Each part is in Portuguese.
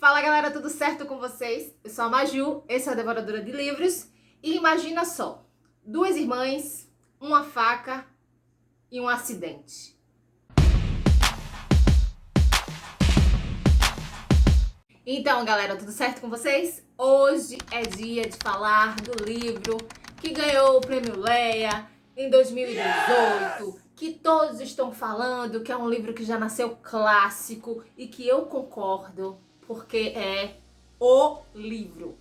Fala galera, tudo certo com vocês? Eu sou a Maju, esse é a Devoradora de Livros. E imagina só, duas irmãs, uma faca e um acidente. Então galera, tudo certo com vocês? Hoje é dia de falar do livro que ganhou o Prêmio Leia em 2018, que todos estão falando que é um livro que já nasceu clássico e que eu concordo, porque é o livro.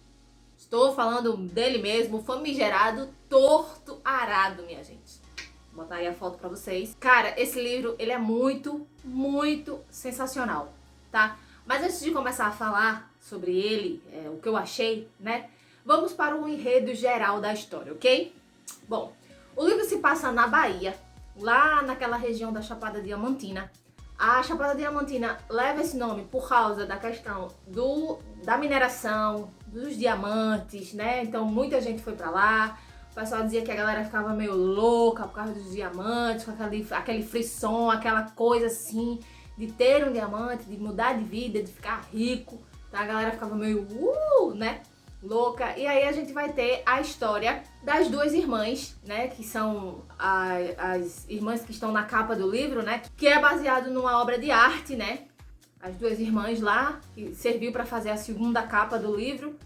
Estou falando dele mesmo, famigerado, torto arado, minha gente. Vou botar aí a foto pra vocês. Cara, esse livro, ele é muito sensacional, tá? Mas antes de começar a falar sobre ele, o que eu achei, né? Vamos para o enredo geral da história, ok? Bom, o livro se passa na Bahia, lá naquela região da Chapada Diamantina. A Chapada Diamantina leva esse nome por causa da questão da mineração, dos diamantes, né? Então muita gente foi pra lá. O pessoal dizia que a galera ficava meio louca por causa dos diamantes, com aquele frisson, aquela coisa assim, de ter um diamante, de mudar de vida, de ficar rico. Então a galera ficava meio, né? Louca. E aí a gente vai ter a história das duas irmãs, né, que são as irmãs que estão na capa do livro, né, que é baseado numa obra de arte, né, as duas irmãs lá, que serviu para fazer a segunda capa do livro,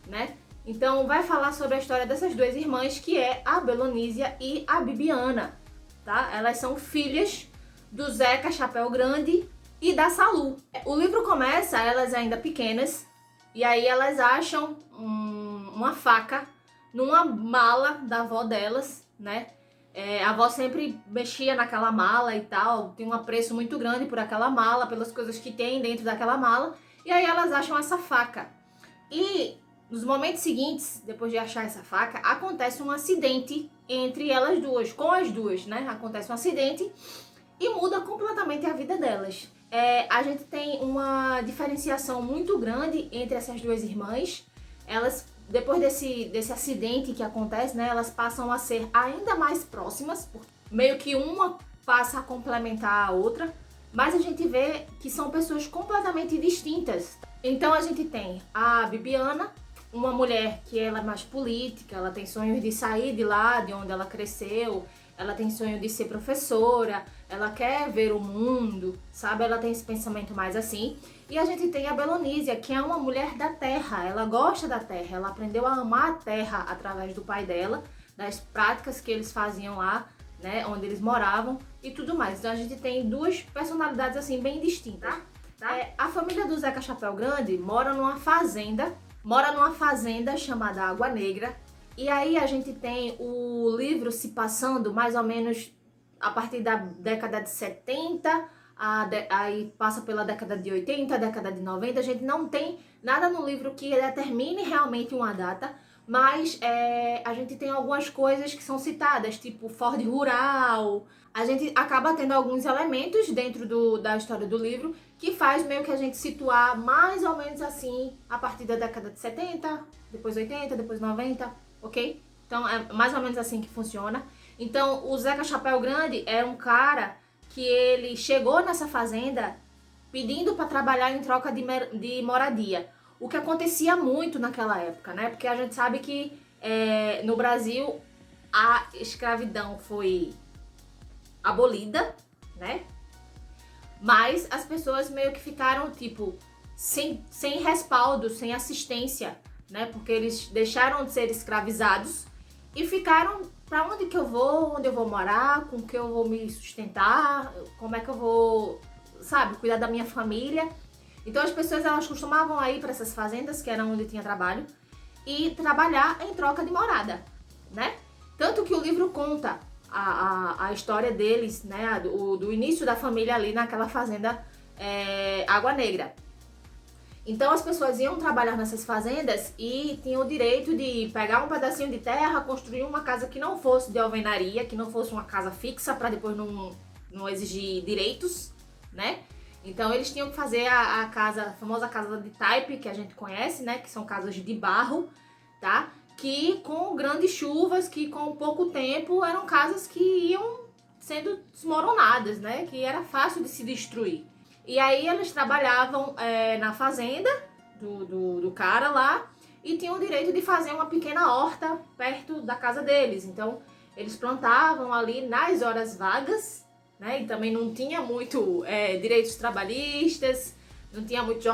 né. Então vai falar sobre a história dessas duas irmãs, que é a Belonísia e a Bibiana, tá? Elas são filhas do Zeca Chapéu Grande e da Salu. O livro começa, elas ainda pequenas, e aí elas acham uma faca numa mala da avó delas, né? A avó sempre mexia naquela mala e tal, tem um apreço muito grande por aquela mala, pelas coisas que tem dentro daquela mala. E aí elas acham essa faca. E nos momentos seguintes, depois de achar essa faca, acontece um acidente entre elas duas, com as duas, né? Acontece um acidente e muda completamente a vida delas. A gente tem uma diferenciação muito grande entre essas duas irmãs. Elas, depois desse acidente que acontece, né, elas passam a ser ainda mais próximas, porque meio que uma passa a complementar a outra, mas a gente vê que são pessoas completamente distintas. Então a gente tem a Bibiana, uma mulher que ela é mais política, ela tem sonhos de sair de lá, de onde ela cresceu, ela tem sonho de ser professora, ela quer ver o mundo, sabe? Ela tem esse pensamento mais assim. E a gente tem a Belonísia, que é uma mulher da terra, ela gosta da terra, ela aprendeu a amar a terra através do pai dela, das práticas que eles faziam lá, né, onde eles moravam e tudo mais. Então a gente tem duas personalidades assim bem distintas. A família do Zeca Chapéu Grande mora numa fazenda chamada Água Negra. E aí a gente tem o livro se passando mais ou menos a partir da década de 70, aí passa pela década de 80, década de 90. A gente não tem nada no livro que determine realmente uma data, mas a gente tem algumas coisas que são citadas, tipo Ford Rural. A gente acaba tendo alguns elementos dentro da história do livro que faz meio que a gente situar mais ou menos assim a partir da década de 70, depois 80, depois 90, ok? Então é mais ou menos assim que funciona. Então o Zeca Chapéu Grande é um cara que ele chegou nessa fazenda pedindo para trabalhar em troca de moradia. O que acontecia muito naquela época, né? Porque a gente sabe que no Brasil a escravidão foi abolida, né? Mas as pessoas meio que ficaram, tipo, sem respaldo, sem assistência, né? Porque eles deixaram de ser escravizados e ficaram, pra onde que eu vou, onde eu vou morar, com que eu vou me sustentar, como é que eu vou, sabe, cuidar da minha família. Então as pessoas, elas costumavam ir para essas fazendas, que era onde tinha trabalho, e trabalhar em troca de morada, né? Tanto que o livro conta a história deles, né, do início da família ali naquela fazenda Água Negra. Então as pessoas iam trabalhar nessas fazendas e tinham o direito de pegar um pedacinho de terra, construir uma casa que não fosse de alvenaria, que não fosse uma casa fixa, para depois não exigir direitos, né? Então eles tinham que fazer a famosa casa de taipe, que a gente conhece, né, que são casas de barro, tá? Que com grandes chuvas, que com pouco tempo eram casas que iam sendo desmoronadas, né? Que era fácil de se destruir. E aí eles trabalhavam na fazenda, do cara lá e tinham o direito de fazer uma pequena horta perto da casa deles. Então, eles plantavam ali nas horas vagas, né? E também não tinha muito direitos trabalhistas, não tinha muito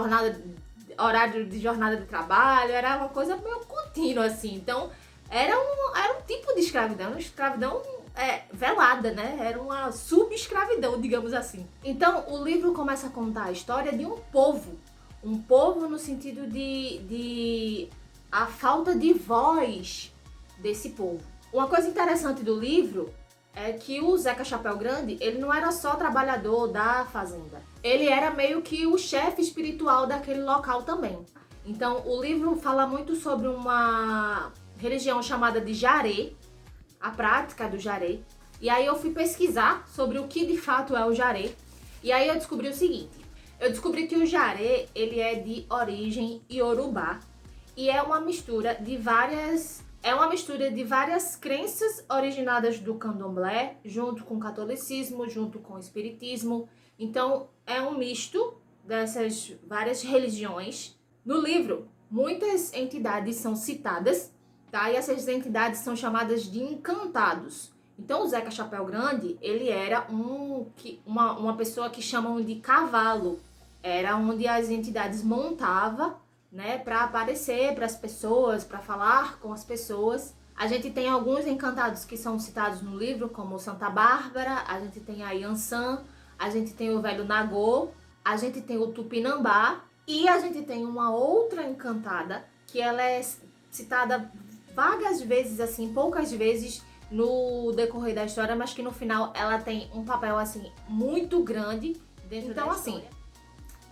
horário de jornada de trabalho, era uma coisa meio contínua, assim. Então, era um tipo de escravidão, uma escravidão velada, né? Era uma subescravidão, digamos assim. Então, o livro começa a contar a história de um povo no sentido de a falta de voz desse povo. Uma coisa interessante do livro é que o Zeca Chapéu Grande, ele não era só trabalhador da fazenda. Ele era meio que o chefe espiritual daquele local também. Então, o livro fala muito sobre uma religião chamada de Jaré, a prática do Jaré. E aí eu fui pesquisar sobre o que de fato é o Jaré. E aí eu descobri o seguinte. Eu descobri que o Jaré, ele é de origem iorubá. E é uma mistura de várias crenças originadas do candomblé, junto com o catolicismo, junto com o espiritismo. Então, é um misto dessas várias religiões. No livro, muitas entidades são citadas, tá? E essas entidades são chamadas de encantados. Então, o Zeca Chapéu Grande, ele era uma pessoa que chamam de cavalo. Era onde as entidades montavam, né, para aparecer para as pessoas, para falar com as pessoas. A gente tem alguns encantados que são citados no livro, como Santa Bárbara, a gente tem a Yansan, a gente tem o Velho Nagô, a gente tem o Tupinambá e a gente tem uma outra encantada que ela é citada vagas vezes, assim, poucas vezes no decorrer da história, mas que no final ela tem um papel, assim, muito grande dentro da história. Então, assim,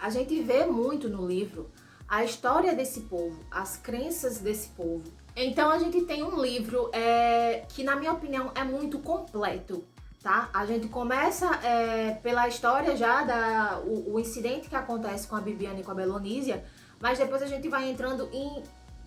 a gente vê muito no livro a história desse povo, as crenças desse povo. Então a gente tem um livro que, na minha opinião, é muito completo, tá? A gente começa pela história já, o incidente que acontece com a Bibiana e com a Belonísia, mas depois a gente vai entrando em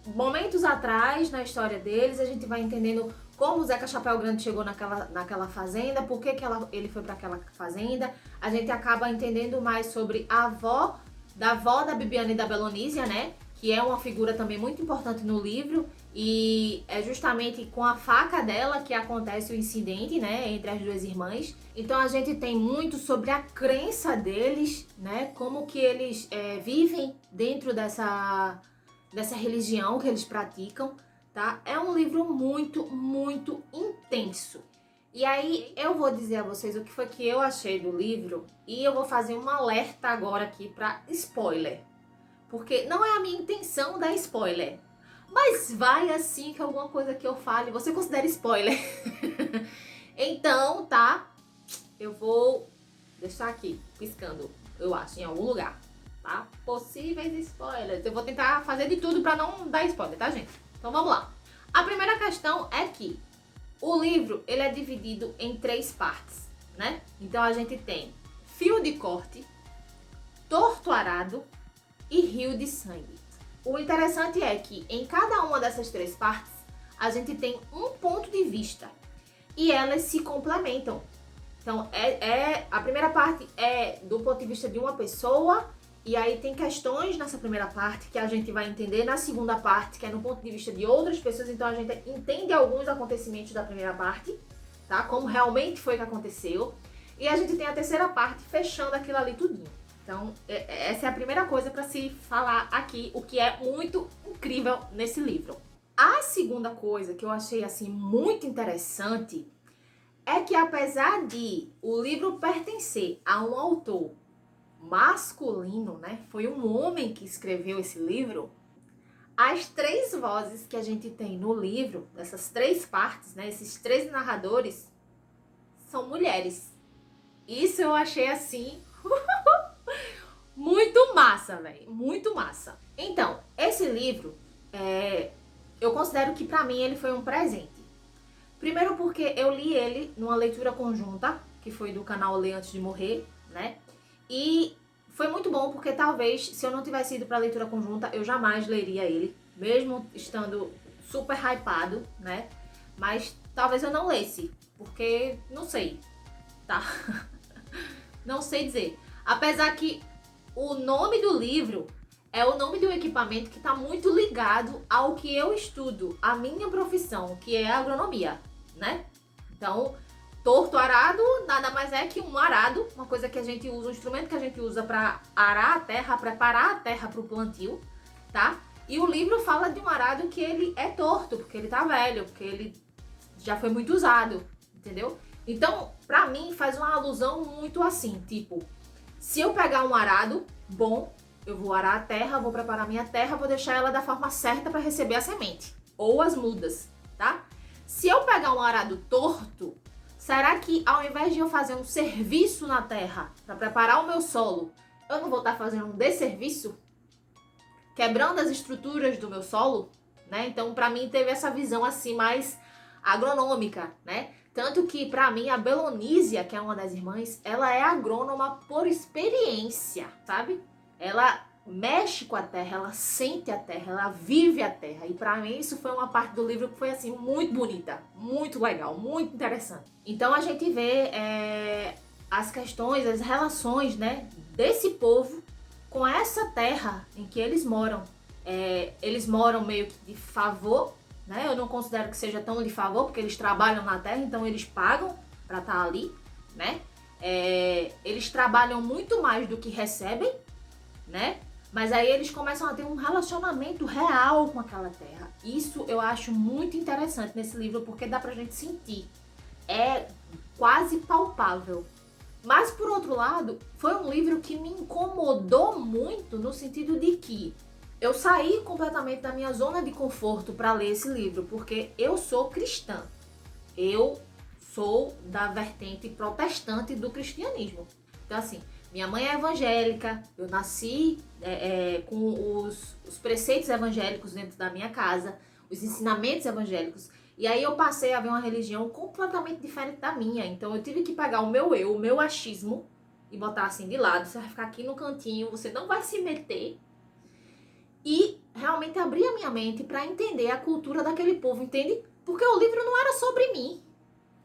momentos atrás na história deles, a gente vai entendendo como o Zeca Chapéu Grande chegou naquela fazenda, por que ele foi para aquela fazenda. A gente acaba entendendo mais sobre a avó da Bibiana e da Belonísia, né? Que é uma figura também muito importante no livro. E é justamente com a faca dela que acontece o incidente, né? Entre as duas irmãs. Então a gente tem muito sobre a crença deles, né? Como que eles vivem dentro dessa religião que eles praticam, tá? É um livro muito, muito intenso. E aí eu vou dizer a vocês o que foi que eu achei do livro e eu vou fazer um alerta agora aqui para spoiler. Porque não é a minha intenção dar spoiler, mas vai assim que alguma coisa que eu fale você considera spoiler. Então, tá? Eu vou deixar aqui piscando, eu acho, em algum lugar, tá? Possíveis spoilers. Eu vou tentar fazer de tudo para não dar spoiler, tá, gente? Então vamos lá. A primeira questão é que o livro, ele é dividido em 3 partes, né? Então a gente tem fio de corte, torto arado e rio de sangue. O interessante é que em cada uma dessas 3 partes, a gente tem um ponto de vista e elas se complementam. Então, a primeira parte é do ponto de vista de uma pessoa. E aí tem questões nessa primeira parte que a gente vai entender na segunda parte, que é no ponto de vista de outras pessoas. Então a gente entende alguns acontecimentos da primeira parte, tá? Como realmente foi que aconteceu. E a gente tem a terceira parte fechando aquilo ali tudinho. Então essa é a primeira coisa para se falar aqui, o que é muito incrível nesse livro. A segunda coisa que eu achei assim muito interessante é que, apesar de o livro pertencer a um autor masculino, né? Foi um homem que escreveu esse livro. As 3 vozes que a gente tem no livro, dessas 3 partes, né? Esses 3 narradores são mulheres. Isso eu achei assim muito massa, velho, muito massa. Então, esse livro, eu considero que pra mim ele foi um presente. Primeiro porque eu li ele numa leitura conjunta, que foi do canal Ler Antes de Morrer, né? E foi muito bom porque talvez, se eu não tivesse ido pra leitura conjunta, eu jamais leria ele, mesmo estando super hypado, né? Mas talvez eu não lesse, porque não sei, tá? Não sei dizer. Apesar que o nome do livro é o nome de um equipamento que está muito ligado ao que eu estudo, a minha profissão, que é a agronomia, né? Então, torto arado nada mais é que um arado, uma coisa que a gente usa, um instrumento que a gente usa para arar a terra, preparar a terra para o plantio, tá? E o livro fala de um arado que ele é torto, porque ele tá velho, porque ele já foi muito usado, entendeu? Então, pra mim, faz uma alusão muito assim, tipo, se eu pegar um arado bom, eu vou arar a terra, vou preparar minha terra, vou deixar ela da forma certa para receber a semente, ou as mudas, tá? Se eu pegar um arado torto, será que ao invés de eu fazer um serviço na terra para preparar o meu solo, eu não vou estar fazendo um desserviço? Quebrando as estruturas do meu solo, né? Então, para mim, teve essa visão assim mais agronômica, né? Tanto que, para mim, a Belonísia, que é uma das irmãs, ela é agrônoma por experiência, sabe? Ela mexe com a terra, ela sente a terra, ela vive a terra. E para mim, isso foi uma parte do livro que foi, assim, muito bonita, muito legal, muito interessante. Então, a gente vê as questões, as relações, né, desse povo com essa terra em que eles moram. Eles moram meio que de favor, né? Eu não considero que seja tão de favor, porque eles trabalham na terra, então eles pagam para estar ali, né? Eles trabalham muito mais do que recebem, né? Mas aí eles começam a ter um relacionamento real com aquela terra. Isso eu acho muito interessante nesse livro, porque dá pra gente sentir. É quase palpável. Mas, por outro lado, foi um livro que me incomodou muito no sentido de que eu saí completamente da minha zona de conforto para ler esse livro, porque eu sou cristã. Eu sou da vertente protestante do cristianismo. Então, assim, minha mãe é evangélica, eu nasci com os preceitos evangélicos dentro da minha casa, os ensinamentos evangélicos. E aí eu passei a ver uma religião completamente diferente da minha. Então eu tive que pegar o meu eu, o meu achismo, e botar assim de lado. Você vai ficar aqui no cantinho, você não vai se meter. E realmente abrir a minha mente para entender a cultura daquele povo, entende? Porque o livro não era sobre mim.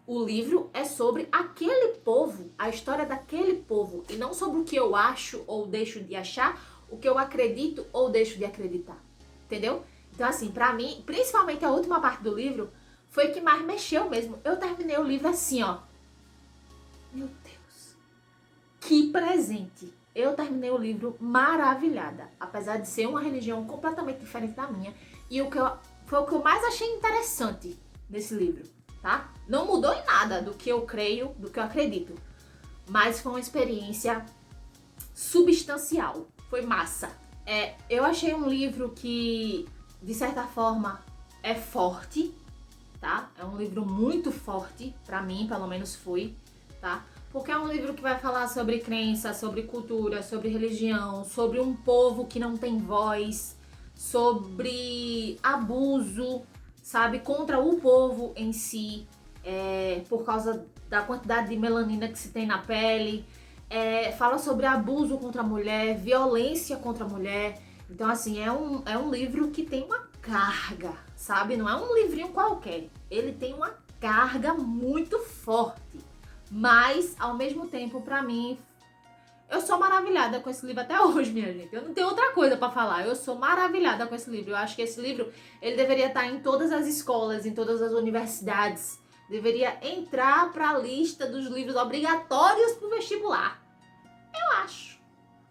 O livro é sobre aquele povo, a história daquele povo. E não sobre o que eu acho ou deixo de achar, o que eu acredito ou deixo de acreditar. Entendeu? Então assim, pra mim, principalmente a última parte do livro, foi o que mais mexeu mesmo. Eu terminei o livro assim, ó. Meu Deus. Que presente. Eu terminei o livro maravilhada. Apesar de ser uma religião completamente diferente da minha. E foi o que eu mais achei interessante desse livro, tá? Não mudou em nada do que eu creio, do que eu acredito. Mas foi uma experiência substancial. Foi massa. Eu achei um livro que, de certa forma, é forte, tá? É um livro muito forte, pra mim, pelo menos foi, tá? Porque é um livro que vai falar sobre crença, sobre cultura, sobre religião, sobre um povo que não tem voz, sobre abuso, sabe? Contra o povo em si, por causa da quantidade de melanina que se tem na pele. Fala sobre abuso contra a mulher, violência contra a mulher. Então, assim, é um livro que tem uma carga, sabe? Não é um livrinho qualquer. Ele tem uma carga muito forte. Mas, ao mesmo tempo, pra mim, eu sou maravilhada com esse livro até hoje, minha gente. Eu não tenho outra coisa pra falar. Eu sou maravilhada com esse livro. Eu acho que esse livro, ele deveria estar em todas as escolas, em todas as universidades. Deveria entrar pra lista dos livros obrigatórios pro vestibular. Eu acho.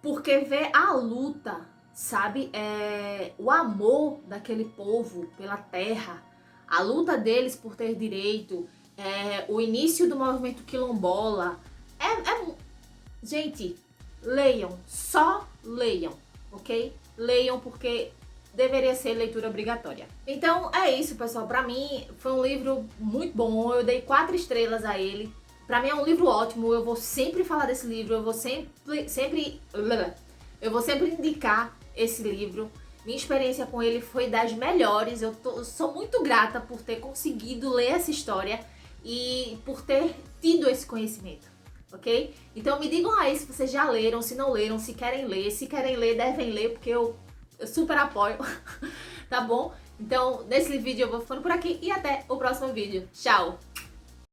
Porque ver a luta, sabe? O amor daquele povo pela terra, a luta deles por ter direito, o início do movimento quilombola. Gente, leiam, só leiam, ok? Leiam porque deveria ser leitura obrigatória. Então é isso, pessoal. Pra mim foi um livro muito bom. Eu dei 4 estrelas a ele. Pra mim é um livro ótimo. Eu vou sempre falar desse livro. Eu vou sempre indicar esse livro. Minha experiência com ele foi das melhores. Eu sou muito grata por ter conseguido ler essa história e por ter tido esse conhecimento, ok? Então me digam aí se vocês já leram, se não leram, se querem ler. Se querem ler, devem ler, porque eu super apoio, tá bom? Então, nesse vídeo eu vou ficando por aqui e até o próximo vídeo. Tchau!